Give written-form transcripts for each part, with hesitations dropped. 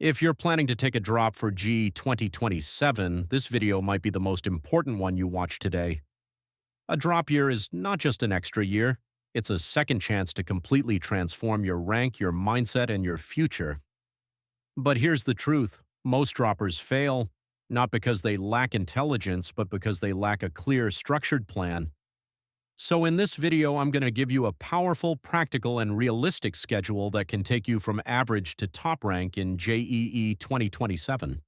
If you're planning to take a drop for G 2027, this video might be the most important one you watch today. A drop year is not just an extra year, it's a second chance to completely transform your rank, your mindset, and your future. But here's the truth. Most droppers fail, not because they lack intelligence, but because they lack a clear, structured plan. So in this video, I'm going to give you a powerful, practical, and realistic schedule that can take you from average to top rank in JEE 2027.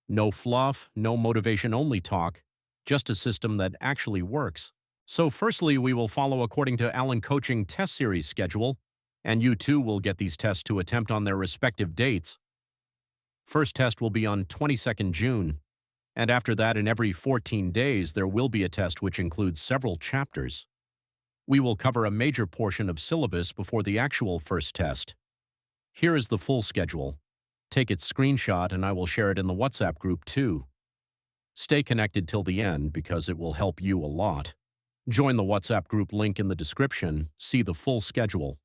No fluff, no motivation-only talk, just a system that actually works. So firstly, we will follow according to Allen Coaching Test Series schedule, and you too will get these tests to attempt on their respective dates. First test will be on 22nd June, and after that, in every 14 days, there will be a test which includes several chapters. We will cover a major portion of syllabus before the actual first test. Here is the full schedule. Take its screenshot and I will share it in the WhatsApp group too. Stay connected till the end because it will help you a lot. Join the WhatsApp group link in the description, see the full schedule.